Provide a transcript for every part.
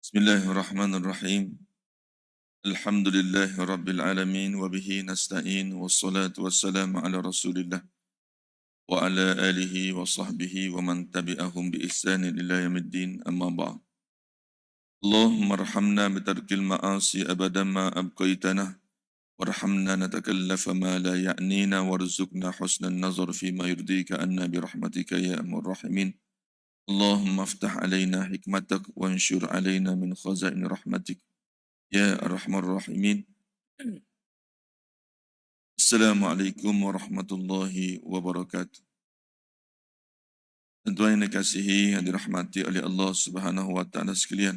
Bismillahirrahmanirrahim. Alhamdulillahi rabbil alamin wa bihi nasta'in wassalatu wassalamu ala Rasulillah wa ala alihi wa sahbihi wa man tabi'ahum bi ihsanin ila yaumiddin amma ba'd. Allahumma arhamna bitarkil ma'asi abadan ma abqaitana warhamna natakallafa ma la ya'nina warzuqna husnan nazar fi ma yurdika anna bi rahmatika ya arhamar rahimin. Allahumma aftah alaina hikmatak wa anshur alaina min khazain rahmatik ya arhamar rahimin. Assalamualaikum warahmatullahi wabarakatuh. Tuan yang dikasihi yang dirahmati oleh Allah Subhanahu wa taala sekalian.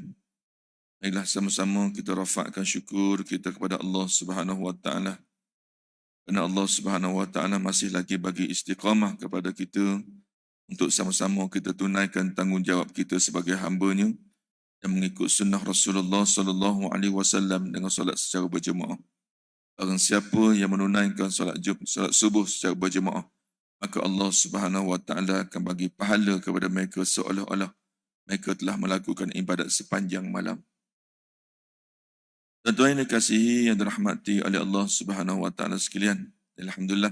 Baiklah sama-sama kita rafakkan syukur kita kepada Allah Subhanahu wa taala. Kerana Allah Subhanahu wa taala masih lagi bagi istiqamah kepada kita untuk sama-sama kita tunaikan tanggungjawab kita sebagai hamba-Nya dan mengikut sunnah Rasulullah sallallahu alaihi wasallam dengan solat secara berjemaah. Barang siapa yang menunaikan solat subuh secara berjemaah, maka Allah Subhanahu wa taala akan bagi pahala kepada mereka seolah-olah mereka telah melakukan ibadat sepanjang malam. Tuan-tuan yang dikasihi yang dirahmati oleh Allah Subhanahu wa taala sekalian, alhamdulillah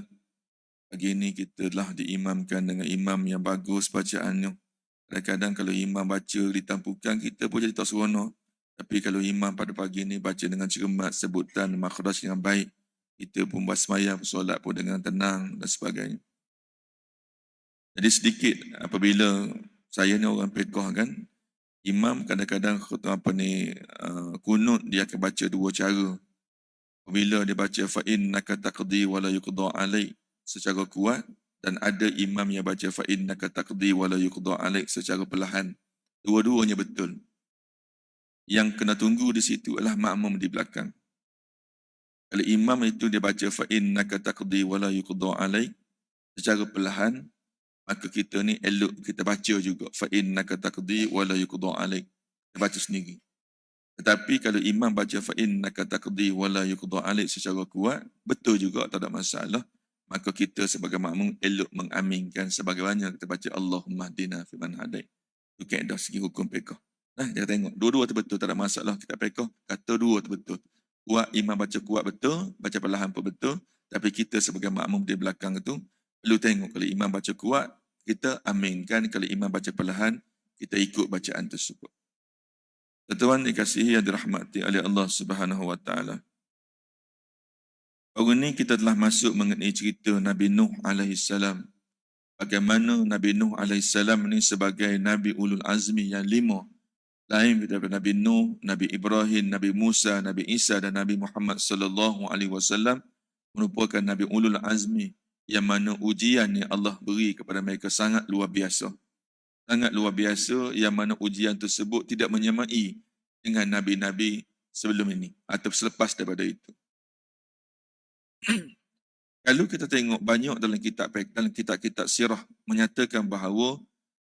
pagi ini kita telah diimamkan dengan imam yang bagus bacaannya. Kadang-kadang kalau imam baca ditampukan kita pun jadi tak seronok. Tapi kalau imam pada pagi ini baca dengan cermat, sebutan makhraj dengan baik, kita pun bersemayam, solat pun dengan tenang dan sebagainya. Jadi sedikit apabila saya ni orang fiqh kan, imam kadang-kadang kunut dia akan baca dua cara. Apabila dia baca fa innaka taqdi wa la yuqda alaik secara kuat, dan ada imam yang baca fa innaka taqdi wa la yuqda alaik secara perlahan. Dua-duanya betul. Yang kena tunggu di situ adalah makmum di belakang. Kalau imam itu dia baca fa innaka taqdi wa la yuqda alaik secara perlahan, maka kita ni elok kita baca juga fa innaka taqdi wa la yuqda alaik. Kita baca sendiri. Tetapi kalau imam baca fa innaka taqdi wa la yuqda alaik secara kuat, betul juga, tak ada masalah. Maka kita sebagai makmum elok mengaminkan sebagaimana kita baca Allahumma hdina fi man hadait. Itu kaedah segi hukum fiqh. Dia tengok, dua-dua tu betul, tak ada masalah. Kita fiqh kata dua tu betul. Kuat, imam baca kuat betul, baca perlahan pun betul. Tapi kita sebagai makmum di belakang itu, perlu tengok kalau imam baca kuat, kita aminkan. Kalau imam baca perlahan, kita ikut bacaan tersebut. Tuan-tuan dikasihi yang dirahmati oleh Allah Subhanahu wa taala. Hari ini kita telah masuk mengenai cerita Nabi Nuh alaihissalam. Bagaimana Nabi Nuh alaihissalam ini sebagai Nabi Ulul Azmi yang 5. Lain daripada Nabi Nuh, Nabi Ibrahim, Nabi Musa, Nabi Isa dan Nabi Muhammad sallallahu alaihi wasallam merupakan Nabi Ulul Azmi yang mana ujian yang Allah beri kepada mereka sangat luar biasa. Sangat luar biasa yang mana ujian tersebut tidak menyamai dengan Nabi-Nabi sebelum ini atau selepas daripada itu. Kalau kita tengok banyak dalam kitab-kitab sirah menyatakan bahawa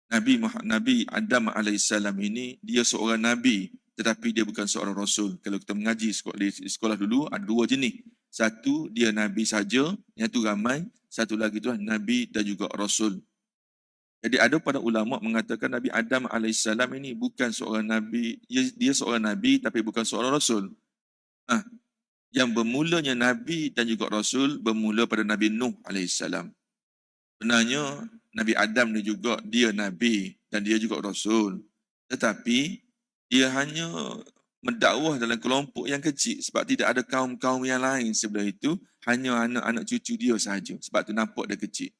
Nabi Adam AS ini dia seorang Nabi tetapi dia bukan seorang Rasul. Kalau kita mengaji di sekolah dulu ada dua jenis. Satu dia Nabi saja, yang tu ramai. Satu lagi tu Nabi dan juga Rasul. Jadi ada pada ulama mengatakan Nabi Adam AS ini bukan seorang Nabi. Dia seorang Nabi tapi bukan seorang Rasul. Yang bermulanya Nabi dan juga Rasul bermula pada Nabi Nuh AS. Sebenarnya Nabi Adam ni juga dia Nabi dan dia juga Rasul. Tetapi dia hanya mendakwah dalam kelompok yang kecil sebab tidak ada kaum-kaum yang lain sebelah itu. Hanya anak-anak cucu dia sahaja. Sebab tu nampak dia kecil.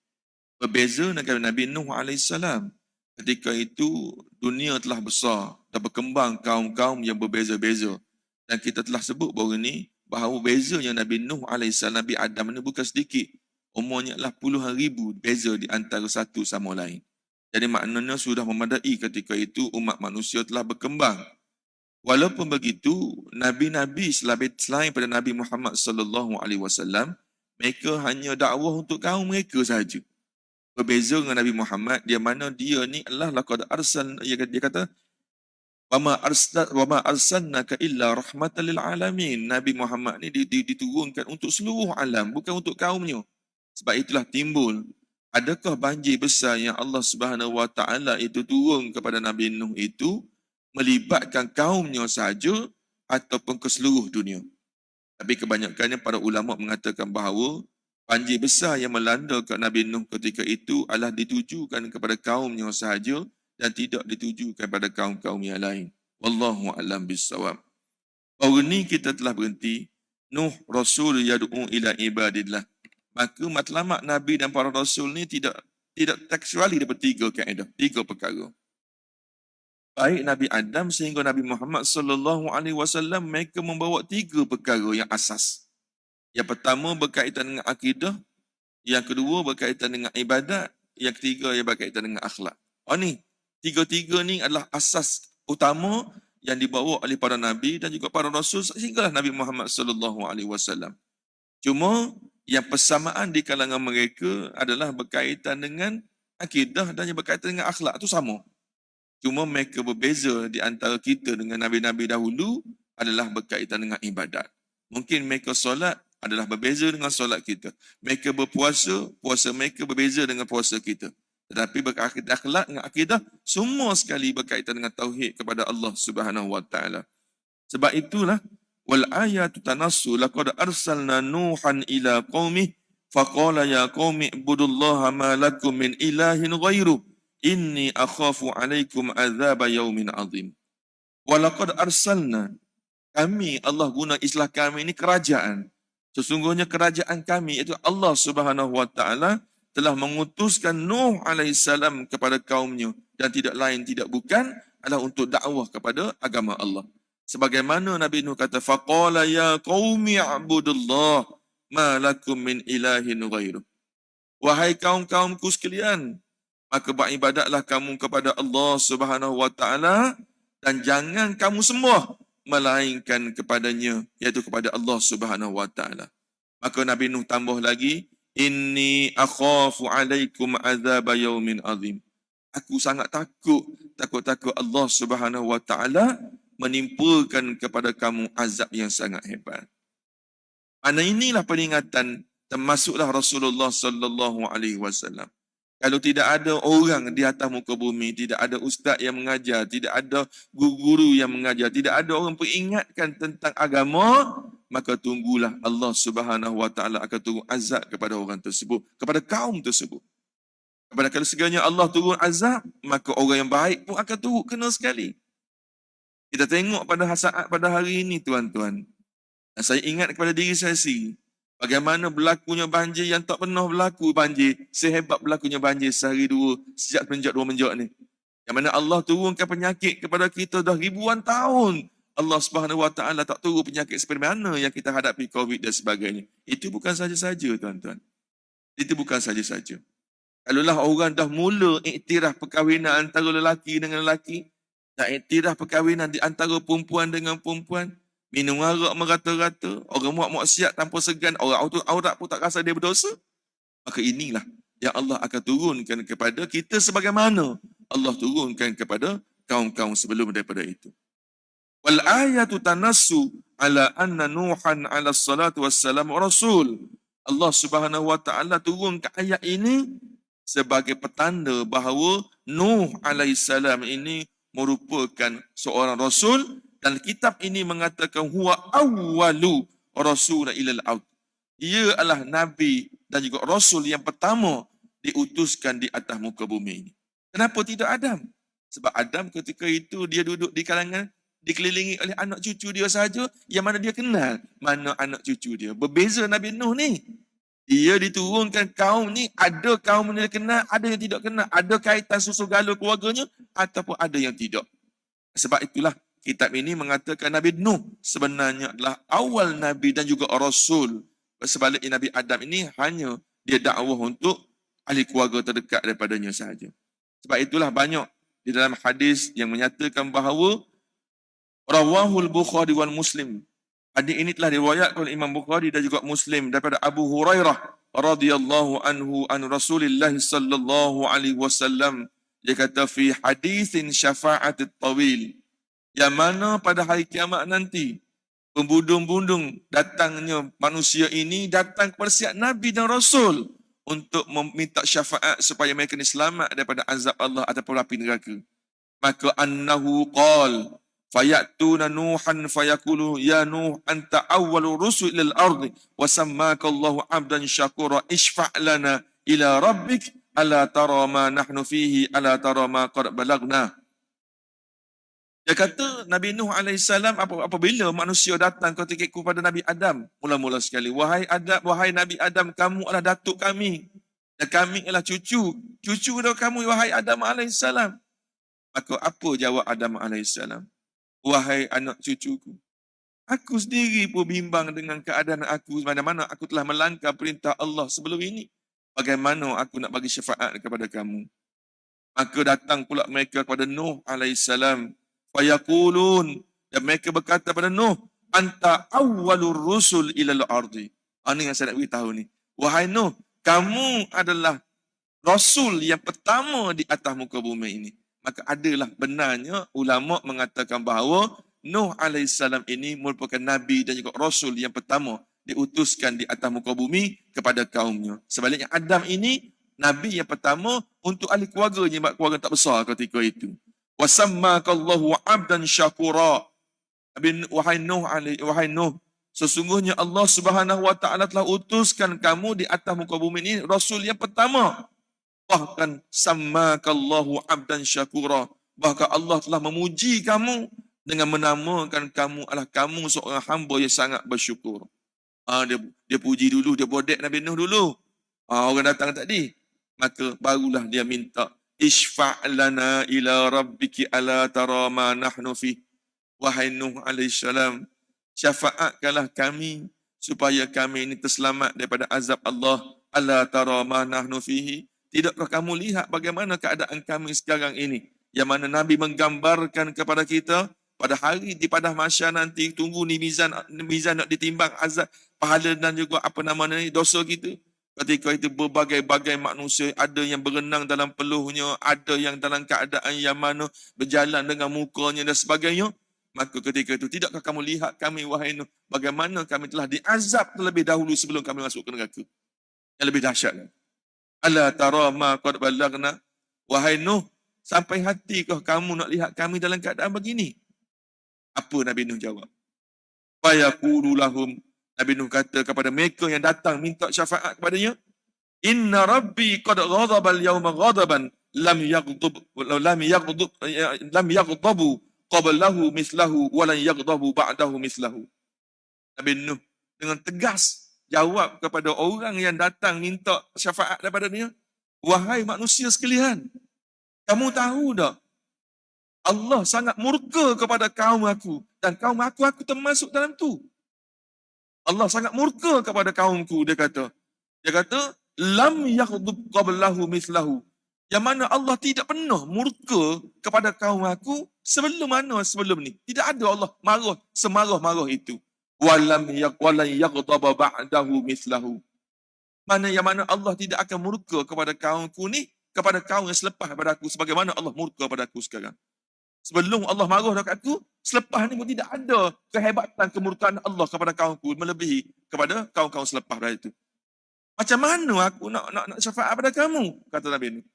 Berbeza dengan Nabi Nuh AS. Ketika itu dunia telah besar dan berkembang kaum-kaum yang berbeza-beza. Dan kita telah sebut bahawa ini bahawa bezanya Nabi Nuh AS, Nabi Adam ini bukan sedikit. Umurnya adalah puluhan ribu beza di antara satu sama lain. Jadi maknanya sudah memadai ketika itu umat manusia telah berkembang. Walaupun begitu, Nabi-Nabi selain pada Nabi Muhammad sallallahu alaihi wasallam, mereka hanya dakwah untuk kaum mereka sahaja. Berbeza dengan Nabi Muhammad, dia mana dia ni adalah laqad arsalna, dia kata Wama arsalnaka illa rahmatan lil alamin. Nabi Muhammad ni diturunkan untuk seluruh alam, bukan untuk kaumnya. Sebab itulah timbul, adakah banjir besar yang Allah Subhanahu wa taala itu turun kepada Nabi Nuh itu melibatkan kaumnya sahaja ataupun ke seluruh dunia. Tapi kebanyakannya para ulama mengatakan bahawa banjir besar yang melanda kat Nabi Nuh ketika itu adalah ditujukan kepada kaumnya sahaja dan tidak ditujukan kepada kaum-kaum yang lain. Wallahu a'lam bissawab. Baru ni kita telah berhenti. Nuh Rasul yad'u ila ibadillah. Maka matlamat Nabi dan para Rasul ni tidak kecuali daripada tiga kaedah, tiga perkara. Baik Nabi Adam sehingga Nabi Muhammad sallallahu alaihi wasallam, mereka membawa tiga perkara yang asas. Yang pertama berkaitan dengan akidah, yang kedua berkaitan dengan ibadat, yang ketiga yang berkaitan dengan akhlak. Ni tiga-tiga ni adalah asas utama yang dibawa oleh para nabi dan juga para rasul sehinggalah Nabi Muhammad sallallahu alaihi wasallam. Cuma yang persamaan di kalangan mereka adalah berkaitan dengan akidah dan yang berkaitan dengan akhlak, itu sama. Cuma mereka berbeza di antara kita dengan nabi-nabi dahulu adalah berkaitan dengan ibadat. Mungkin mereka solat adalah berbeza dengan solat kita. Mereka berpuasa, puasa mereka berbeza dengan puasa kita. Tetapi berkaitan akhlak dengan akidah, semua sekali berkaitan dengan tauhid kepada Allah Subhanahu wa taala. Sebab itulah wal ayatu tanassu laqad arsalna nuhan ila qaumih faqala ya qaumi ibudullaha ma lakum min ilahin ghairu inni akhafu alaikum azab yaumin azim. Walaqad arsalna, kami, Allah guna istilah kami ini kerajaan. Sesungguhnya kerajaan kami iaitu Allah Subhanahu wa taala telah mengutuskan Nuh alaihissalam kepada kaumnya dan tidak lain tidak bukan adalah untuk dakwah kepada agama Allah. Sebagaimana Nabi Nuh kata faqala ya qaumi ibudullah ma lakum min ilahin ghairu. Wahai kaum-kaumku sekalian, maka beribadatlah kamu kepada Allah Subhanahu wa taala dan jangan kamu sembah melainkan kepadanya, iaitu kepada Allah Subhanahu wa taala. Maka Nabi Nuh tambah lagi, inni akhafu alaikum azab yaumin azim. Aku sangat takut Allah Subhanahu wa taala menimpakan kepada kamu azab yang sangat hebat. Ana inilah peringatan, termasuklah Rasulullah sallallahu alaihi wasallam. Kalau tidak ada orang di atas muka bumi, tidak ada ustaz yang mengajar, tidak ada guru-guru yang mengajar, tidak ada orang peringatkan tentang agama, maka tunggulah Allah Subhanahu wa taala akan turun azab kepada orang tersebut, kepada kaum tersebut. Kepada kalau sekiranya Allah turun azab, maka orang yang baik pun akan turun kena sekali. Kita tengok pada saat pada hari ini tuan-tuan. Dan saya ingat kepada diri saya sendiri, bagaimana berlakunya banjir yang tak pernah berlaku banjir, sehebat berlakunya banjir sehari dua, sejak 2 menjak ni. Yang mana Allah turunkan penyakit kepada kita dah ribuan tahun. Allah Subhanahu wa taala tak turun penyakit seperti mana yang kita hadapi COVID dan sebagainya. Itu bukan saja-saja tuan-tuan. Itu bukan saja-saja. Kalaulah orang dah mula iktiraf perkahwinan antara lelaki dengan lelaki, dah iktiraf perkahwinan di antara perempuan dengan perempuan, minum arak merata-rata, orang buat maksiat tanpa segan, orang aurat pun tak rasa dia berdosa, maka inilah yang Allah akan turunkan kepada kita sebagaimana Allah turunkan kepada kaum-kaum sebelum daripada itu. Wal ayatu tanassu ala anna Nuhan ala salatu wassalam rasul. Allah Subhanahu wa taala turunkan ayat ini sebagai petanda bahawa Nuh alaihissalam ini merupakan seorang rasul. Dan kitab ini mengatakan huwa awwalu rasul ilal ard. Ia adalah nabi dan juga rasul yang pertama diutuskan di atas muka bumi ini. Kenapa tidak Adam? Sebab Adam ketika itu dia duduk di kalangan, dikelilingi oleh anak cucu dia sahaja yang mana dia kenal mana anak cucu dia. Berbeza Nabi Nuh ni. Dia diturunkan kaum ni, ada kaum yang dia kenal, ada yang tidak kenal. Ada kaitan susu galur keluarganya ataupun ada yang tidak. Sebab itulah kitab ini mengatakan Nabi Nuh sebenarnya adalah awal Nabi dan juga Rasul. Sebaliknya Nabi Adam ini hanya dia dakwah untuk ahli keluarga terdekat daripadanya sahaja. Sebab itulah banyak di dalam hadis yang menyatakan bahawa Rawahul Bukhari wal Muslim. Hadis ini telah diriwayatkan oleh Imam Bukhari dan juga Muslim daripada Abu Hurairah radhiyallahu anhu an Rasulillah sallallahu alaihi wasallam. Dia kata fi hadithin syafa'atit tawil. Yang mana pada hari kiamat nanti, pembundung-bundung datangnya manusia ini datang kepada setiap Nabi dan Rasul untuk meminta syafaat supaya mereka ini selamat daripada azab Allah ataupun api neraka. Maka annahu qal fayatuna nuhan fayaqulu ya nuh anta awwalu rusul lil ardi wa sammaka Allahu abdan syakura ishfa' lana ila rabbik ala tara ma nahnu fihi ala tara ma qad balagna. Dia kata Nabi Nuh AS apabila manusia datang kepada Nabi Adam, mula-mula sekali, wahai Adam, wahai Nabi Adam, kamu adalah datuk kami dan kami adalah cucu dari kamu, wahai Adam AS. Maka apa jawab Adam AS? Wahai anak cucuku, aku sendiri pun bimbang dengan keadaan aku, mana-mana aku telah melanggar perintah Allah sebelum ini. Bagaimana aku nak bagi syafaat kepada kamu? Maka datang pula mereka kepada Nuh AS. Fayaqulun, dan mereka berkata pada Nuh, anta awwalur rusul ilal ardi. Ini yang saya nak beritahu ni. Wahai Nuh, kamu adalah rasul yang pertama di atas muka bumi ini. Maka adalah benarnya ulama mengatakan bahawa Nuh AS ini merupakan nabi dan juga rasul yang pertama diutuskan di atas muka bumi kepada kaumnya. Sebaliknya Adam ini nabi yang pertama untuk ahli keluarganya, keluarga tak besar ketika itu. Wasammakallahu abdan syakura. Wahai Nuh, sesungguhnya Allah Subhanahu wa taala telah utuskan kamu di atas muka bumi ini rasul yang pertama. Bahkan sammakallahu abdan syakura. Bahkan Allah telah memuji kamu dengan menamakan kamu adalah kamu seorang hamba yang sangat bersyukur. Dia puji dulu, dia bodek Nabi Nuh dulu. Orang datang tadi. Maka barulah dia minta, Ishfa' lana ila rabbiki ala tara ma nahnu fi. Wahai Nuh AS, syafaatkanlah kami supaya kami ini terselamat daripada azab Allah. Ala tara ma nahnu fihi. Tidakkah kamu lihat bagaimana keadaan kami sekarang ini? Yang mana Nabi menggambarkan kepada kita pada hari di padang mahsyar nanti, tunggu ni mizan nak ditimbang azab, pahala dan juga dosa kita. Ketika itu berbagai-bagai manusia, ada yang berenang dalam peluhnya, ada yang dalam keadaan yang mana berjalan dengan mukanya dan sebagainya. Maka ketika itu, tidakkah kamu lihat kami, wahai Nuh, bagaimana kami telah diazab terlebih dahulu sebelum kami masuk ke neraka. Yang lebih dahsyat. Ala tara ma qad balagna. Wahai Nuh, sampai hatikah kamu nak lihat kami dalam keadaan begini? Apa Nabi Nuh jawab? Fayaqulu lahum, Nabi Nuh kata kepada mereka yang datang minta syafaat kepadanya, Inna Rabbi qad ghadaba al-yawma ghadaban lam yaghdabu qablahu mislahu wa lan yaghdabu ba'dahu mislahu. Nabi Nuh dengan tegas jawab kepada orang yang datang minta syafaat daripada dia, wahai manusia sekalian, kamu tahu tak? Allah sangat murka kepada kaum aku dan kaum aku termasuk dalam tu. Allah sangat murka kepada kaumku, dia kata. Lam yaghdab qablahu mislahu. Yang mana Allah tidak pernah murka kepada kaum aku sebelum ni. Tidak ada Allah marah semarah-marah itu. Walan yaghdab ba'dahu mislahu. Yang mana Allah tidak akan murka kepada kaumku ni, kepada kaum yang selepas pada aku sebagaimana Allah murka pada aku sekarang. Sebelum Allah marah dekat aku, selepas ni pun tidak ada kehebatan kemurkaan Allah kepada kaumku melebihi kepada kaum-kaum selepas dari itu. Macam mana aku nak syafaat pada kamu? Kata Nabi Nuh.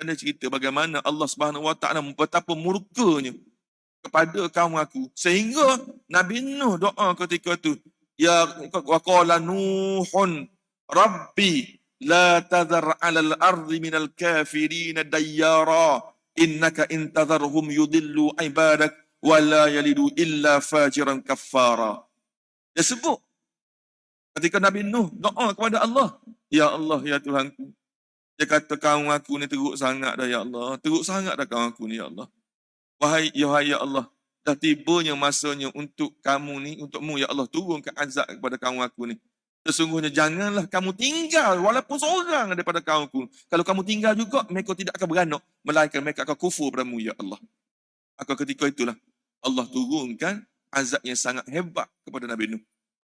Kena cerita bagaimana Allah Subhanahu wa taala betapa murkanya kepada kaum aku. Sehingga Nabi Nuh doa ketika itu, ya waqala Nuhun Rabbi la tadhar 'alal ardi minal kafirin dayyara. Innaka intadharhum yudillu ibadak wa la yalidu illa fajiran kaffara. Dia sebut ketika Nabi Nuh doa kepada Allah, ya Allah, ya Tuhanku. Dia kata kaum aku ni teruk sangat dah ya Allah. Teruk sangat dah kaum aku ni ya Allah. Wahai ya Allah, dah tibanya masanya untuk kamu ni, untukmu ya Allah, turunkan azab kepada kaum aku ni. Sesungguhnya janganlah kamu tinggal walaupun seorang daripada kaumku. Kalau kamu tinggal juga, mereka tidak akan beranak, melainkan mereka akan kufur padamu ya Allah. Maka ketika itulah Allah turunkan azab yang sangat hebat kepada Nabi Nuh.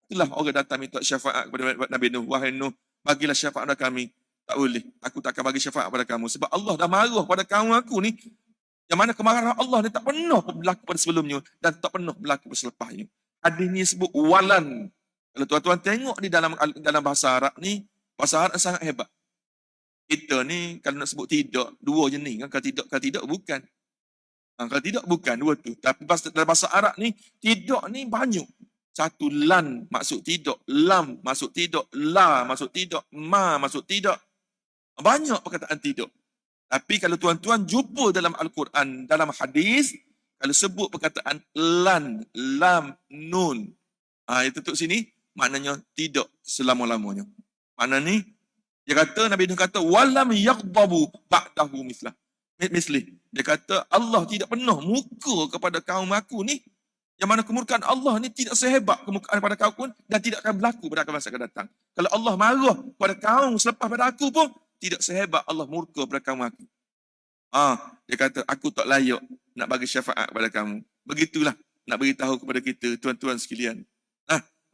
Itulah orang datang minta syafaat kepada Nabi Nuh. Wahai Nuh, bagilah syafaat kepada kami. Tak boleh, aku tak akan bagi syafaat kepada kamu. Sebab Allah dah marah pada kaum aku ni. Yang mana kemarahan Allah ni tak pernah berlaku pada sebelumnya dan tak pernah berlaku pada selepasnya. Hadis ni sebut walan. Kalau tuan-tuan tengok di dalam bahasa Arab ni, bahasa Arab sangat hebat. Kita ni kalau nak sebut tidak, dua jenis kan, kalau tidak bukan. Kalau tidak bukan dua tu. Tapi dalam bahasa Arab ni, tidak ni banyak. Satu, lan maksud tidak, lam maksud tidak, la maksud tidak, ma maksud tidak. Banyak perkataan tidak. Tapi kalau tuan-tuan jumpa dalam Al-Quran, dalam hadis, kalau sebut perkataan lan, lam, nun, itu tu sini, maknanya tidak selama-lamanya. Makna ni, dia kata, Nabi Nuh kata, walam yaghdabu ba'dahu mislih. Dia kata, Allah tidak pernah muka kepada kaum aku ni, yang mana kemurkaan Allah ni tidak sehebat kemurkaan pada kaum pun, dan tidak akan berlaku pada masa akan datang. Kalau Allah marah pada kaum selepas pada aku pun, tidak sehebat Allah murka pada kaum aku. Dia kata, aku tak layak nak bagi syafaat kepada kamu. Begitulah nak beritahu kepada kita, tuan-tuan sekalian.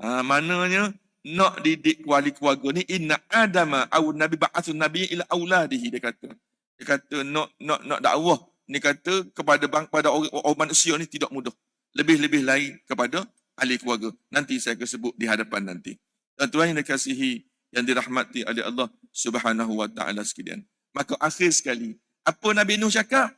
Maknanya, nak didik wali keluarga ni, inna adama aw nabi ba'athun nabi ila auladihi, dia kata. Dia kata, nak dakwah, ni kata, kepada orang manusia ni tidak mudah. Lebih-lebih lain kepada ahli keluarga. Nanti saya akan sebut di hadapan nanti. Tuan-tuan yang dikasihi, yang dirahmati oleh Allah Subhanahu wa taala sekalian. Maka akhir sekali, apa Nabi Nuh cakap?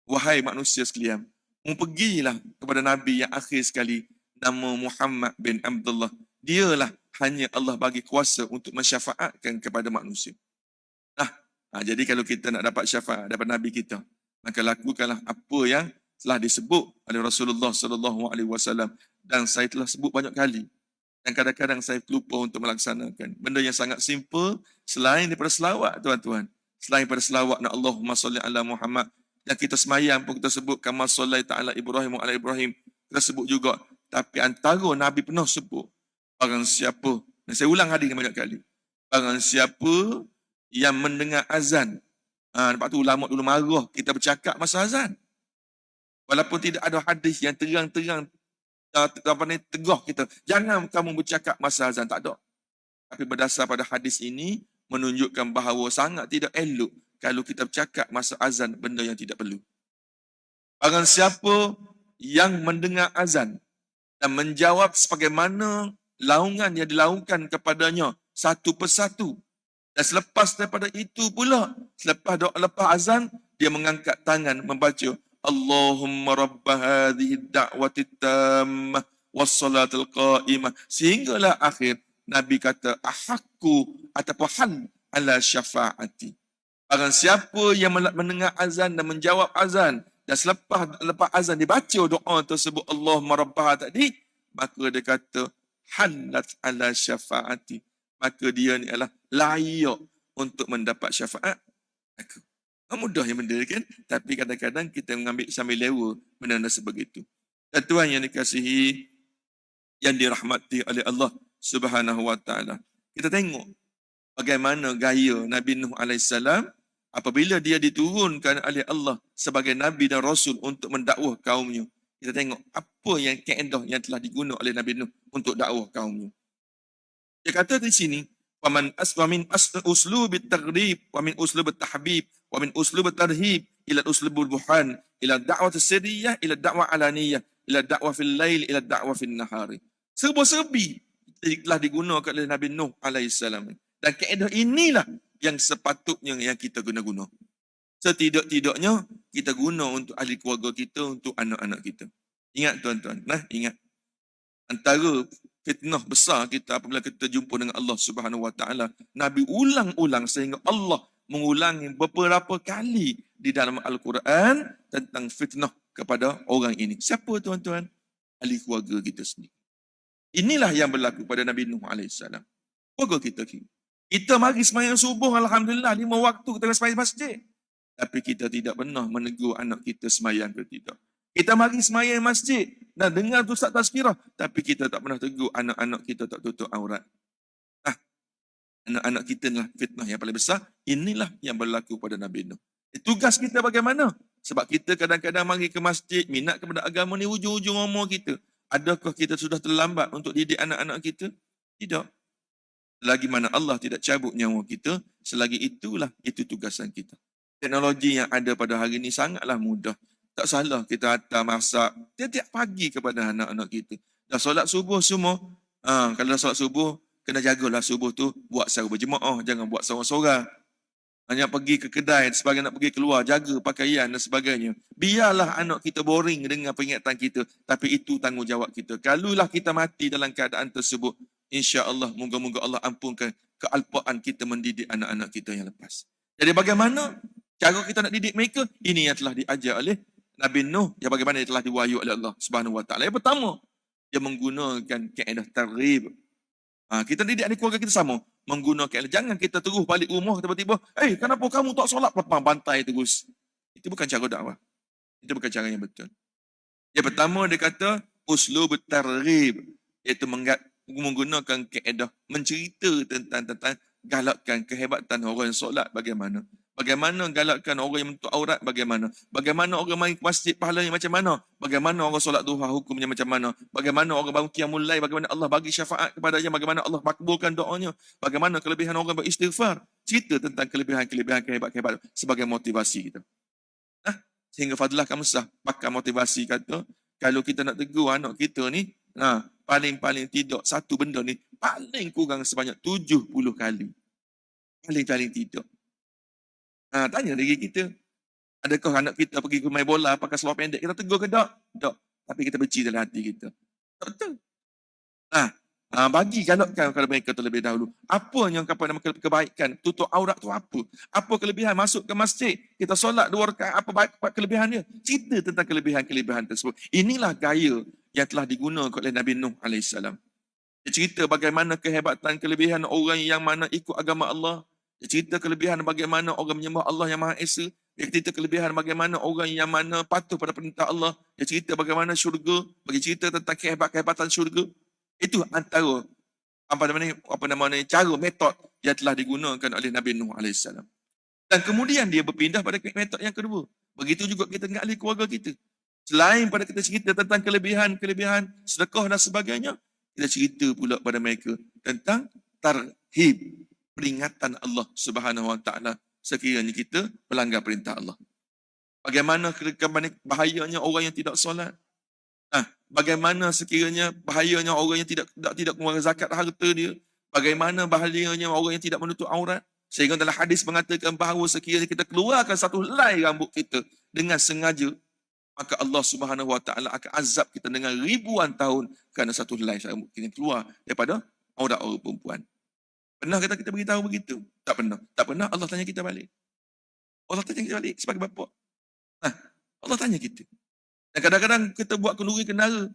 Wahai manusia sekalian, pergilah kepada Nabi yang akhir sekali, nama Muhammad bin Abdullah. Dialah hanya Allah bagi kuasa untuk mensyafaatkan kepada manusia. Jadi kalau kita nak dapat syafaat daripada Nabi kita, maka lakukanlah apa yang telah disebut oleh Rasulullah SAW, dan saya telah sebut banyak kali. Dan kadang-kadang saya lupa untuk melaksanakan. Benda yang sangat simple, selain daripada selawat, tuan-tuan. Selain daripada selawat, na Allahumma salli ala Muhammad. Yang kita semayang pun kita sebut, kama sallai ta'ala Ibrahim wa ala Ibrahim. Kita sebut juga. Tapi antara Nabi pernah sebut, barang siapa, dan saya ulang hadis banyak kali, barang siapa yang mendengar azan, lepas tu ulama dulu marah kita bercakap masa azan. Walaupun tidak ada hadis yang terang-terang tegah kita, jangan kamu bercakap masa azan, tak ada. Tapi berdasar pada hadis ini menunjukkan bahawa sangat tidak elok kalau kita bercakap masa azan benda yang tidak perlu. Barang siapa yang mendengar azan dan menjawab sebagaimana laungan yang dilaungkan kepadanya satu persatu, dan selepas daripada itu pula, lepas azan, dia mengangkat tangan membaca Allahumma rabba hadhihi da'wati tammah wassalatul qa'imah, sehinggalah akhir. Nabi kata ahakku ataupun hal ala syafaati. Barang siapa yang mendengar azan dan menjawab azan, dan lepas azan dibaca doa tersebut Allahumma rabba tadi, maka dia kata halat ala syafaati, maka dia ni adalah layak untuk mendapat syafaat aku. Mudah yang benda kan? Tapi kadang-kadang kita mengambil sambil lewa benda-benda sebegitu. Dan Tuhan yang dikasihi, yang dirahmati oleh Allah Subhanahu wa taala. Kita tengok bagaimana gaya Nabi Nuh AS apabila dia diturunkan oleh Allah sebagai Nabi dan Rasul untuk mendakwah kaumnya. Kita tengok apa yang kaedah yang telah digunakan oleh Nabi Nuh untuk dakwah kaumnya. Dia kata di sini, وَمِنْ أُسْلُوبِ التَّغْرِيبِ وَمِنْ أُسْلُوبِ التَّحْبِيبِ وَمِنْ أُسْلُوبِ التَّرْهِيبِ إِلَى الْأُسْلُوبِ الْبُرْهَانِ إِلَى الدَّعْوَةِ السِّرِّيَّةِ إِلَى الدَّعْوَةِ الْعَلَانِيَّةِ إِلَى الدَّعْوَةِ فِي اللَّيْلِ إِلَى الدَّعْوَةِ فِي النَّهَارِ. Serba-serbi telah digunakan oleh Nabi Nuh AS. Dan kaedah inilah yang sepatutnya yang kita guna-guna. Setidak-tidaknya kita guna untuk ahli keluarga kita, untuk anak-anak kita. Ingat tuan-tuan, ingat. Antara fitnah besar kita apabila kita jumpa dengan Allah Subhanahu wa taala, Nabi ulang-ulang sehingga Allah mengulangi beberapa kali di dalam Al-Quran tentang fitnah kepada orang ini. Siapa tuan-tuan? Ahli keluarga kita sendiri. Inilah yang berlaku pada Nabi Nuh AS. Keluarga kita. Kita mari sembahyang subuh, alhamdulillah 5 waktu kita sembahyang masjid. Tapi kita tidak pernah menegur anak kita sembahyang ke tidak. Kita mari sembahyang masjid dan dengar tu Ustaz tazkirah, tapi kita tak pernah tegur anak-anak kita tak tutup aurat. Anak-anak kita adalah fitnah yang paling besar. Inilah yang berlaku pada Nabi Nuh. Tugas kita bagaimana? Sebab kita kadang-kadang mari ke masjid, minat kepada agama ni ujung-ujung umur kita. Adakah kita sudah terlambat untuk didik anak-anak kita? Tidak. Selagi mana Allah tidak cabut nyawa kita, selagi itulah itu tugasan kita. Teknologi yang ada pada hari ini sangatlah mudah. Tak salah kita hantar masak tiap-tiap pagi kepada anak-anak kita. Dah solat subuh semua. Kalau dah solat subuh, kena jagalah subuh tu buat secara berjemaah, jangan buat seorang-seorang. hanya pergi ke kedai, sebagai nak pergi keluar, jaga pakaian dan sebagainya. Biarlah anak kita boring dengan peringatan kita, tapi itu tanggungjawab kita. Kalaulah kita mati dalam keadaan tersebut, insya-Allah moga-moga Allah ampunkan kealpaan kita mendidik anak-anak kita yang lepas. Jadi bagaimana cara kita nak didik mereka? Ini yang telah diajar oleh Nabi Nuh, yang bagaimana dia telah diwahyu oleh Allah Subhanahu Wa Taala. Yang pertama, dia menggunakan kaedah targhib. Kita didik adik keluarga kita sama, menggunakan, jangan kita terus balik rumah tiba-tiba, kenapa kamu tak solat, lepang bantai terus. Itu bukan cara dakwah. Itu bukan cara yang betul. Yang pertama dia kata uslub targhib, iaitu menggunakan kaedah mencerita tentang galakkan kehebatan orang yang solat bagaimana. Bagaimana galakkan orang yang menutup aurat bagaimana. Bagaimana orang main ke masjid pahalanya macam mana. Bagaimana orang solat duha hukumnya macam mana. Bagaimana orang bangun qiyamul lail, bagaimana Allah bagi syafaat kepadanya, bagaimana Allah makbulkan doanya. Bagaimana kelebihan orang beristighfar. Cerita tentang kelebihan-kelebihan kehebat-kehebat sebagai motivasi kita. Sehingga Fadlah Kamsah pakai motivasi kata, kalau kita nak tegur anak kita ni, paling-paling tidak satu benda ni, paling kurang sebanyak 70 kali. Paling-paling tidak. Tanya diri kita, adakah anak kita pergi ke main bola pakai seluar pendek, kita tegur ke tak? Tak. Tapi kita benci dalam hati kita. Tak betul. Bagi galakkan kepada mereka terlebih dahulu. Apa yang nama kebaikan? Tutup aurat tu apa? Apa kelebihan masuk ke masjid? Kita solat 2 rakaat, apa kelebihan dia? Cerita tentang kelebihan-kelebihan tersebut. Inilah gaya yang telah digunakan oleh Nabi Nuh AS. Dia cerita bagaimana kehebatan kelebihan orang yang mana ikut agama Allah. Dia cerita kelebihan bagaimana orang menyembah Allah yang Maha Esa. Dia cerita kelebihan bagaimana orang yang mana patuh pada perintah Allah. Dia cerita bagaimana syurga. Bagi cerita tentang kehebatan syurga. Itu antara cara metod yang telah digunakan oleh Nabi Nuh AS. Dan kemudian dia berpindah pada metod yang kedua. Begitu juga kita dengan ahli keluarga kita. Selain pada kita cerita tentang kelebihan sedekah dan sebagainya, kita cerita pula pada mereka tentang tarhib, peringatan Allah Subhanahu Wa Taala sekiranya kita melanggar perintah Allah. Bagaimana bahayanya orang yang tidak solat? Bagaimana sekiranya bahayanya orang yang tidak mengeluarkan zakat harta dia? Bagaimana bahayanya orang yang tidak menutup aurat? Sehingga dalam hadis mengatakan bahawa sekiranya kita keluarkan satu helai rambut kita dengan sengaja, maka Allah Subhanahu Wa Taala akan azab kita dengan ribuan tahun kerana satu helai rambut kita keluar daripada aurat orang perempuan. Pernah kita beritahu begitu? Tak pernah. Tak pernah Allah tanya kita balik. Allah tanya kita balik sebagai bapa. Allah tanya kita. Dan kadang-kadang kita buat kenduri kendara.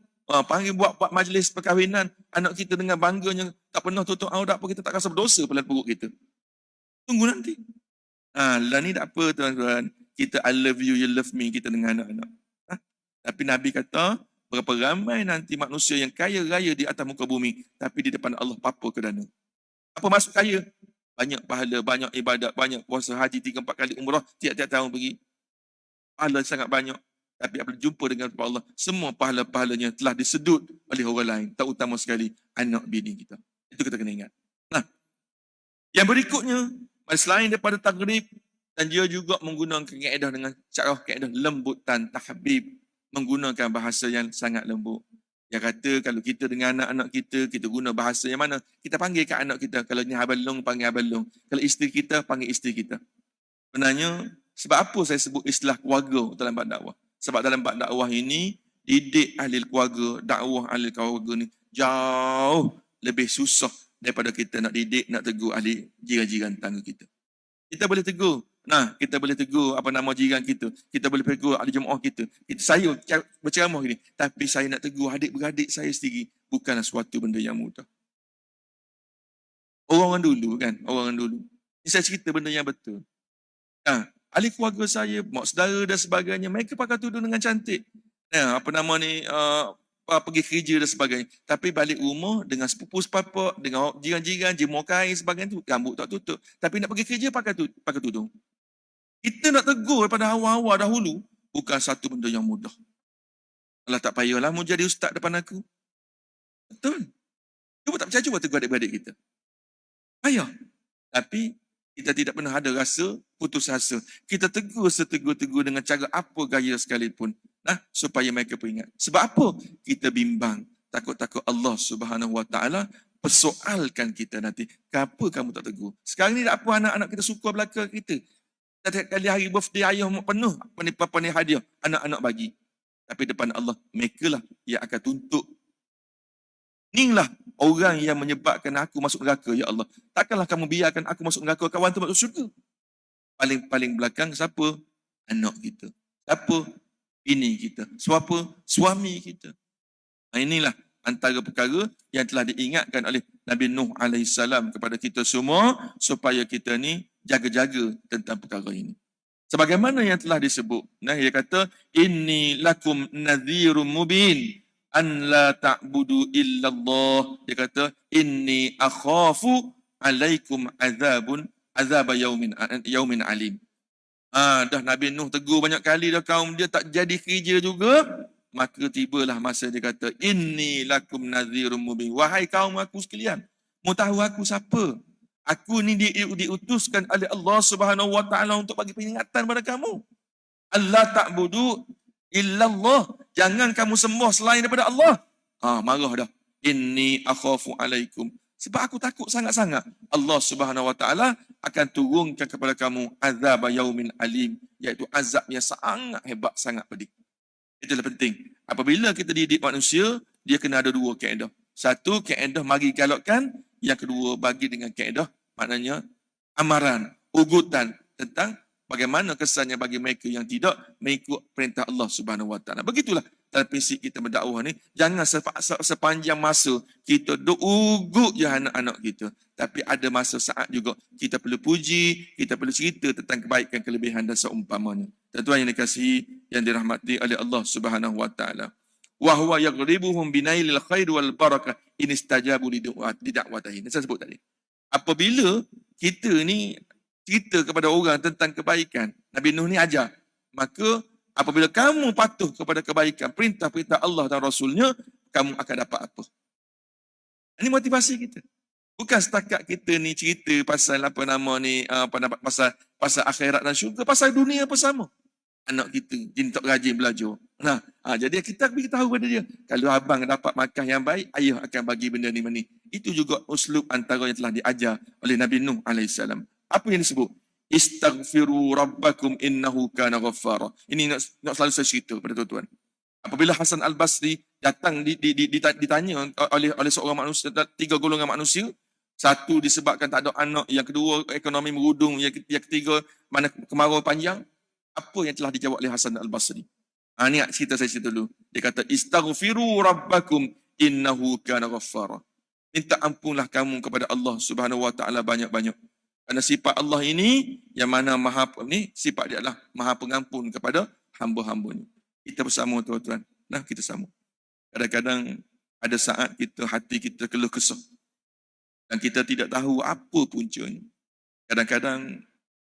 Panggil buat majlis perkahwinan. Anak kita dengan bangganya tak pernah tutup aurat pun kita tak rasa berdosa pelan perut kita. Tunggu nanti. Lah ni tak apa tuan-tuan. Kita I love you, you love me kita dengan anak-anak. Tapi Nabi kata, berapa ramai nanti manusia yang kaya raya di atas muka bumi. Tapi di depan Allah papa ke dana. Apa maksud kaya? Banyak pahala, banyak ibadat, banyak puasa haji 3-4 kali umrah, tiap-tiap tahun pergi. Pahala sangat banyak. Tapi apabila jumpa dengan Allah, semua pahala-pahalanya telah disedut oleh orang lain. Terutama sekali anak bini kita. Itu kita kena ingat. Yang berikutnya, selain daripada tagrib, dan dia juga menggunakan kaedah dengan cara kaedah lembutan tahbib. Menggunakan bahasa yang sangat lembut. Dia kata kalau kita dengan anak-anak kita guna bahasa yang mana? Kita panggil kat anak kita. Kalau ni abalong, panggil abalong. Kalau isteri kita, panggil isteri kita. Sebenarnya, sebab apa saya sebut istilah keluarga dalam bab dakwah? Sebab dalam bab dakwah ini, didik ahli keluarga, dakwah ahli keluarga ni jauh lebih susah daripada kita nak didik, nak tegur ahli jiran-jiran tangga kita. Kita boleh tegur. Kita boleh tegur jiran kita. Kita boleh tegur ahli jemaah kita. Saya berceramah gini. Tapi saya nak tegur adik-beradik saya sendiri. Bukanlah suatu benda yang mudah. Orang dulu kan. Orang dulu. Ini saya cerita benda yang betul. Ahli keluarga saya, mak saudara dan sebagainya. Mereka pakai tudung dengan cantik. Pergi kerja dan sebagainya. Tapi balik rumah dengan sepupu-sepapak, dengan jiran-jiran, jemur kain sebagainya tu, rambut tak tutup. Tapi nak pergi kerja pakai tudung. Kita nak tegur daripada awal-awal dahulu, bukan satu benda yang mudah. Allah tak payahlah mau jadi ustaz depan aku. Betul. Cuba tak percaya, cuba tegur adik-beradik kita. Payah. Tapi kita tidak pernah ada rasa putus asa. Kita tegur setegur-tegur dengan cara apa gaya sekalipun. Supaya mereka peringat. Sebab apa? Kita bimbang. Takut-takut Allah Subhanahu Wa Taala persoalkan kita nanti. Kenapa kamu tak tegur? Sekarang ni apa anak-anak kita suka belaka kita? Setiap kali hari birthday ayah penuh, apa ni hadiah anak-anak bagi. Tapi depan Allah, mereka lah yang akan tuntut. Inilah orang yang menyebabkan aku masuk neraka, ya Allah. Takkanlah kamu biarkan aku masuk neraka, kawan tu masuk syurga. Paling belakang siapa? Anak kita. Siapa? Bini kita. Siapa? Suami kita. Inilah antara perkara yang telah diingatkan oleh Nabi Nuh AS kepada kita semua supaya kita ni jaga-jaga tentang perkara ini. Sebagaimana yang telah disebut. Nah, dia kata, inni lakum nadhirum mubin an la ta'budu illallah. Dia kata, inni akhafu alaikum azab yaumin alim. Dah Nabi Nuh tegur banyak kali dah kaum dia tak jadi kerja juga. Maka tibalah masa dia kata, inni lakum nadhirum mubin. Wahai kaum aku sekalian, mau tahu aku siapa? Aku ni diutuskan oleh Allah Subhanahu Wa Taala untuk bagi peringatan pada kamu. Allah ta'budu illallah. Jangan kamu sembah selain daripada Allah. Marah dah. Inni akhafu alaikum. Sebab aku takut sangat-sangat Allah Subhanahu Wa Taala akan turunkan kepada kamu azab yaumin alim, iaitu azab yang sangat hebat, sangat pedih. Itulah penting. Apabila kita didik manusia, dia kena ada dua kaedah. Satu, kaedah mari galakkan. Yang kedua, bagi dengan kaedah, maknanya amaran, ugutan tentang bagaimana kesannya bagi mereka yang tidak mengikut perintah Allah Subhanahu Wa Taala. Begitulah dalam prinsip kita berdakwah ni. Jangan sepanjang masa kita duk ugut je anak-anak kita. Tapi ada masa saat juga kita perlu puji, kita perlu cerita tentang kebaikan, kelebihan dan seumpamanya. Tuan-tuan yang dikasihi, yang dirahmati oleh Allah Subhanahu Wa Taala. Wa huwa yaghribuhum binailil khair wal barakah in istajabu li da'watihi. Saya sebut tadi. Apabila kita ni cerita kepada orang tentang kebaikan, Nabi Nuh ni ajar, maka apabila kamu patuh kepada kebaikan, perintah-perintah Allah dan Rasulnya, kamu akan dapat apa? Ini motivasi kita. Bukan setakat kita ni cerita pasal pasal akhirat dan syurga, pasal dunia apa sama. Anak kita dia tak rajin belajar. Jadi kita tahu pada dia, kalau abang dapat makan yang baik, ayah akan bagi benda ni. Itu juga uslub antara yang telah diajar oleh Nabi Nuh AS. Apa yang disebut? Istaghfiru rabbakum innahu kana ghaffara. Ini nak selalu saya cerita pada tuan-tuan. Apabila Hasan Al-Basri datang ditanya oleh seorang manusia, tiga golongan manusia. Satu disebabkan tak ada anak, yang kedua ekonomi merudung, yang ketiga mana kemarau panjang. Apa yang telah dijawab oleh Hasan Al-Basri? Ni cerita saya cerita dulu. Dia kata, istaghfiru rabbakum innahu kana ghaffara. Minta ampunlah kamu kepada Allah Subhanahu Wa Taala banyak-banyak. Kerana sifat Allah ini yang mana sifat dia adalah Maha Pengampun kepada hamba-hambanya. Kita bersama tuan-tuan. Kita sama. Kadang-kadang ada saat hati kita keluh kesah. Dan kita tidak tahu apa puncanya. Kadang-kadang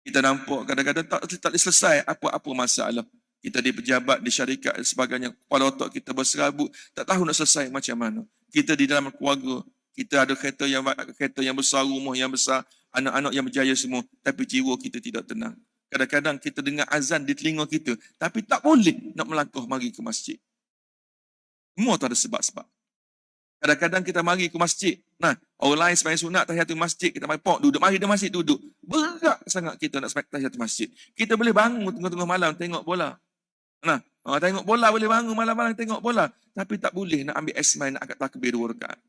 kita nampak, kadang-kadang tak selesai apa-apa masalah. Kita di pejabat, di syarikat dan sebagainya. Kepala otak kita berserabut. Tak tahu nak selesai macam mana. Kita di dalam keluarga. Kita ada kereta yang besar, rumah yang besar. Anak-anak yang berjaya semua. Tapi jiwa kita tidak tenang. Kadang-kadang kita dengar azan di telinga kita. Tapi tak boleh nak melangkah mari ke masjid. Semua tu ada sebab-sebab. Kadang-kadang kita mari ke masjid. Orang lain sembahyang sunat tahiyatul masjid, kita mari duduk, mari di masjid duduk. Berat sangat kita nak sembahyang tahiyatul masjid. Kita boleh bangun tengah-tengah malam tengok bola. Tengok bola boleh bangun malam-malam tengok bola, tapi tak boleh nak ambil asmai nak angkat takbir 2 rakaat.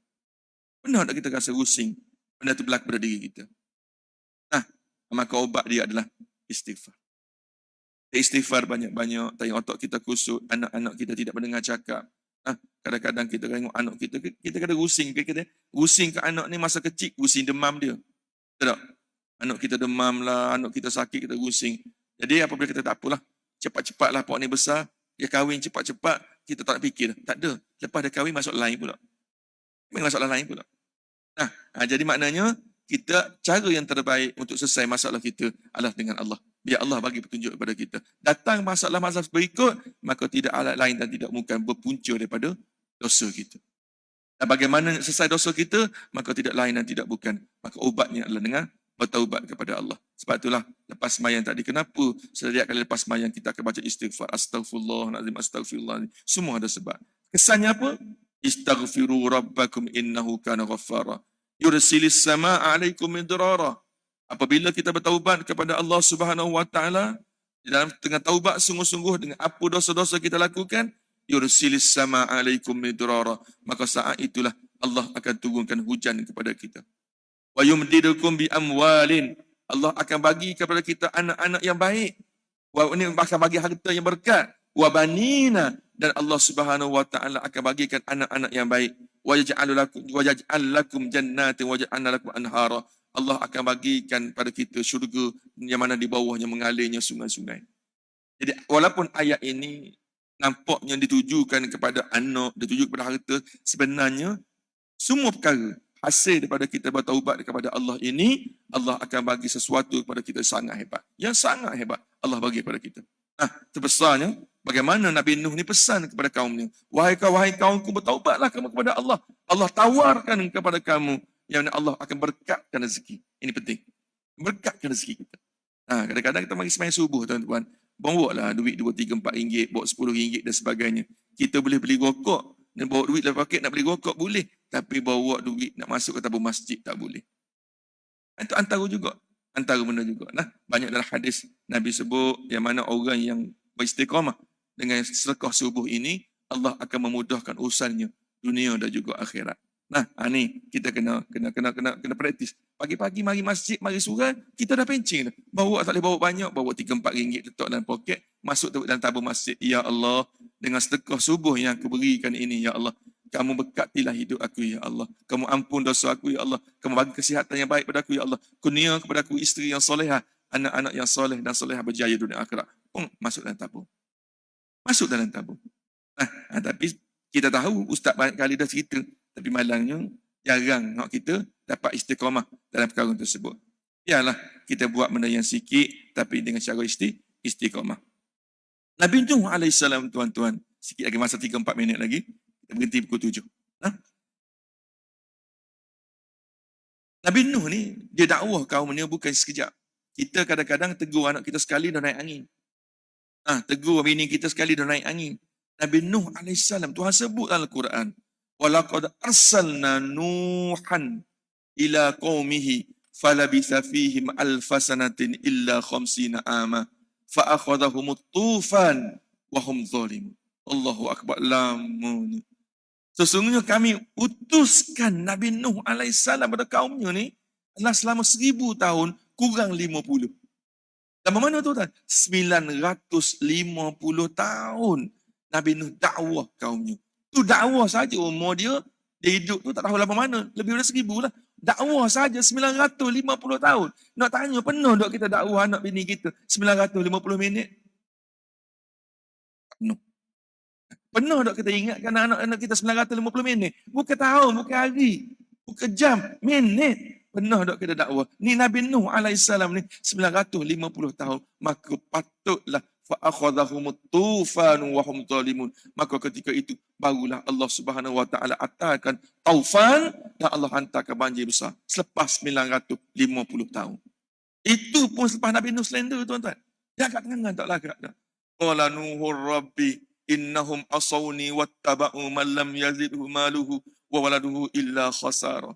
Benar tak kita rasa rusing benda tu berlaku pada diri kita? Maka obat dia adalah istighfar. Istighfar banyak-banyak, tengok otak kita kusut, anak-anak kita tidak mendengar cakap. Kadang-kadang kita tengok anak kita kena rusing. Rusing ke anak ni masa kecil, rusing demam dia. Tak? Anak kita demam lah, anak kita sakit, kita rusing. Jadi apabila kita tak apalah, cepat-cepatlah pak ni besar, dia kahwin cepat-cepat, kita tak nak fikir. Tak ada. Lepas dia kahwin, masuk lain pula. Masalah lain pula. Jadi maknanya, cara yang terbaik untuk selesai masalah kita adalah dengan Allah. Biar Allah bagi petunjuk kepada kita. Datang masalah-masalah berikut, maka tidak alat lain dan tidak bukan berpunca daripada dosa kita. Dan bagaimana selesai dosa kita, maka tidak lain dan tidak bukan. Maka ubatnya adalah dengan bertaubat kepada Allah. Sebab itulah lepas sembahyang tadi, kenapa setiap kali lepas sembahyang kita akan baca istighfar, astaghfirullahalazim, astaghfirullahalazim. Semua ada sebab. Kesannya apa? Istaghfiru rabbakum innahu kana ghaffara. Yursilis samaa 'alaikum midrara. Apabila kita bertaubat kepada Allah Subhanahu wa taala, di dalam tengah taubat sungguh-sungguh dengan apa dosa-dosa kita lakukan, yursilis samaa 'alaikum midrara. Maka saat itulah Allah akan turunkan hujan kepada kita. Wa yumdidukum bi amwalin. Allah akan bagi kepada kita anak-anak yang baik. Ini akan bagi harta yang berkat. Wa banina, dan Allah Subhanahu wa taala akan bagikan anak-anak yang baik. Wa yaj'al lakum jannatin wa yaj'al lakum anhara. Allah akan bagikan pada kita syurga yang mana di bawahnya mengalirnya sungai-sungai. Jadi walaupun ayat ini nampaknya ditujukan kepada anak, dituju kepada harta, sebenarnya semua perkara hasil daripada kita bertaubat kepada Allah ini, Allah akan bagi sesuatu kepada kita sangat hebat. Yang sangat hebat Allah bagi kepada kita. Terbesarnya, bagaimana Nabi Nuh ni pesan kepada kaumnya. Wahai kaumku, bertaubatlah kamu kepada Allah. Allah tawarkan kepada kamu yang Allah akan berkatkan rezeki. Ini penting. Berkatkan rezeki kita. Kadang-kadang kita mari sembahyang subuh, tuan-tuan. Bawa lah duit 2, 3, 4 ringgit, bawa 10 ringgit dan sebagainya. Kita boleh beli rokok. Dan bawa duit dalam paket nak beli rokok boleh. Tapi bawa duit nak masuk ke tabung masjid tak boleh. Itu antara juga. Antara benda juga. Banyak dalam hadis Nabi sebut yang mana orang yang beristiqamah dengan sedekah subuh ini, Allah akan memudahkan urusannya dunia dan juga akhirat. Ni kita kena praktis. Pagi-pagi mari masjid, mari surau, kita dah pencing dah. Bawa tak boleh bawa banyak, bawa 3, 4 ringgit letak dalam poket, masuk dalam tabung masjid. Ya Allah, dengan sedekah subuh yang aku berikan ini, ya Allah, kamu berkatilah hidup aku, ya Allah. Kamu ampun dosa aku, ya Allah. Kamu bagi kesihatan yang baik pada aku, ya Allah. Kurnia kepada aku isteri yang solehah, anak-anak yang soleh dan solehah berjaya dunia akhirat. Masuk dalam tabung. Masuk dalam tabung. Tapi kita tahu ustaz banyak kali dah cerita, tapi malangnya jarang kita dapat istiqamah dalam perkara tersebut. Biarlah kita buat benda yang sikit tapi dengan cara istiqamah. Nabi Nuh AS, tuan-tuan, sikit lagi masa 3-4 minit lagi, kita berhenti pukul 7. Nabi Nuh ni, dia dakwah kaumnya bukan sekejap. Kita kadang-kadang tegur anak kita sekali dah naik angin. Tegur bini kita sekali dah naik angin. Nabi Nuh AS, Tuhan sebut dalam Al-Quran, وَلَقَدْ أَرْسَلْنَا نُوحًا إِلَىٰ قَوْمِهِ فَلَبِثَ فِيهِمْ أَلْفَ سَنَةٍ إِلَّا 50 عَامًا فَأَخَذَهُمُ الطُّوفَانُ وَهُمْ ظَالِمُونَ. Allahu Akbar. Sesungguhnya kami utuskan Nabi Nuh AS pada kaumnya ni adalah selama 1000 tahun kurang 50. Dan mana tu tuan? 950 tahun Nabi Nuh dakwah kaumnya. Tu dakwah saja umur dia hidup tu tak tahu lama mana. Lebih dari 1000 lah. Dakwah saja 950 tahun. Nak tanya penuh dok kita dakwah anak bini kita 950 minit. Penuh dok kita ingatkan anak-anak kita 950 minit. Bukan tahun, bukan hari, bukan jam, minit. Penuh dok kita dakwah. Ni Nabi Nuh AS ni 950 tahun. Maka patutlah fa'akhadhahumut tufanu wa hum zalimun. Maka ketika itu barulah Allah Subhanahu wa taala atarkan taufan dan Allah hantarkan banjir besar selepas 950 tahun. Itu pun selepas Nabi Nuh selenda, tuan-tuan. Dia kat tengah tak lagak dah. Qala nuhur rabbi innahum asawni wattaba'u man lam yazidhu maluhu wa waladuhu illa khasara.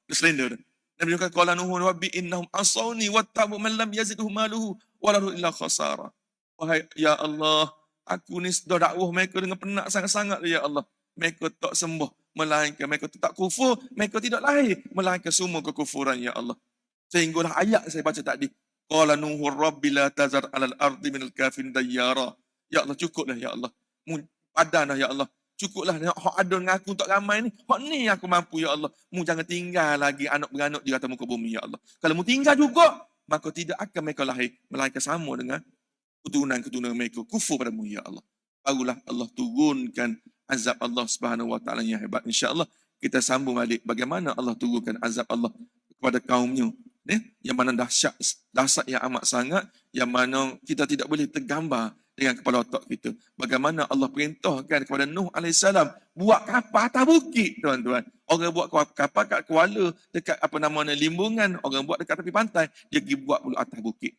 Dia selenda dah. Nabi Nuh kata qala nuhur rabbi innahum asawni wattaba'u man lam yazidhu maluhu wa waladuhu illa khasara. Wahai ya Allah, aku ni sudah dakwah mereka dengan penat sangat-sangat, ya Allah. Mereka tak sembah, melainkan mereka tak kufur, mereka tidak lahir, melainkan semua kekufuran, ya Allah. Sehinggalah ayat saya baca tadi. Qala nuhur rabbi la tazar alal ardi minal kafirin dayyara. Ya Allah, cukuplah ya Allah. Padanlah ya Allah. Cukuplah hak ada dengan aku untuk ramai ni. Hak ni aku mampu ya Allah. Mu jangan tinggal lagi anak-beranak di atas muka bumi ya Allah. Kalau mu tinggal juga, maka tidak akan mereka lahir, melainkan sama dengan keturunan-keturunan mereka kufur padamu ya Allah. Barulah Allah turunkan azab Allah Subhanahu wa taala yang hebat. Insya-Allah kita sambung balik bagaimana Allah turunkan azab Allah kepada kaumnya. Yang mana dahsyat yang amat sangat, yang mana kita tidak boleh tergambar dengan kepala otak kita. Bagaimana Allah perintahkan kepada Nuh AS buat kapal atas bukit, tuan-tuan. Orang buat kapal kat Kuala, dekat Limbungan, orang buat dekat tepi pantai, dia pergi buat pula atas bukit.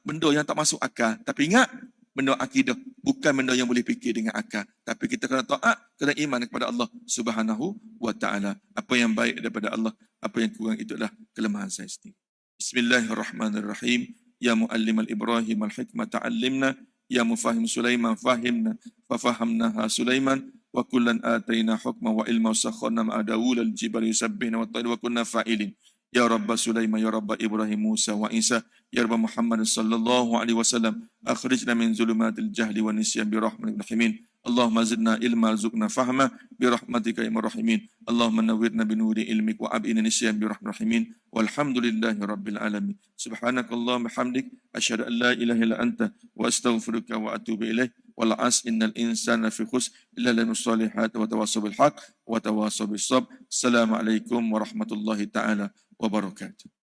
Benda yang tak masuk akal. Tapi ingat, benda akidah, bukan benda yang boleh fikir dengan akal. Tapi kita kena taat, kena iman kepada Allah Subhanahu wa taala. Apa yang baik daripada Allah, apa yang kurang itu adalah kelemahan saya sendiri. Bismillahirrahmanirrahim. Ya muallim al-Ibrahim al-hikmah ta'allimna, ya mufahim Sulaiman fahimna, fafahamnaha Sulaiman, wa kullan atayna hukma wa ilma wa sakharna ma'a Dawud al-jibal yusabbihna wa at-tayr wa kunna fa'ilin. Ya Rabb Sulaiman, Ya Rabb Ibrahim, Musa wa Isa, Ya Rabb Muhammad sallallahu alaihi wasallam, akhrijna min zulumatil jahli wa nisyan bi rahmatika rahimin. Allahumma zidna ilma warzuqna fahma bi rahmatika ya rahimin. Allahumma nawwirna bi nuri ilmik wa ab'ina nisyan bi rahmatika rahimin. Walhamdulillahi rabbil alamin. Subhanakallahumma hamdik asyhadu an la ilaha illa anta wa astaghfiruka wa atubu ilaik. Wal 'asr innal insana fi khusr illa lil muslihat wa tawassaw bil haqq wa tawassaw bis sabr. Assalamualaikum warahmatullahi taala wabarakatuh.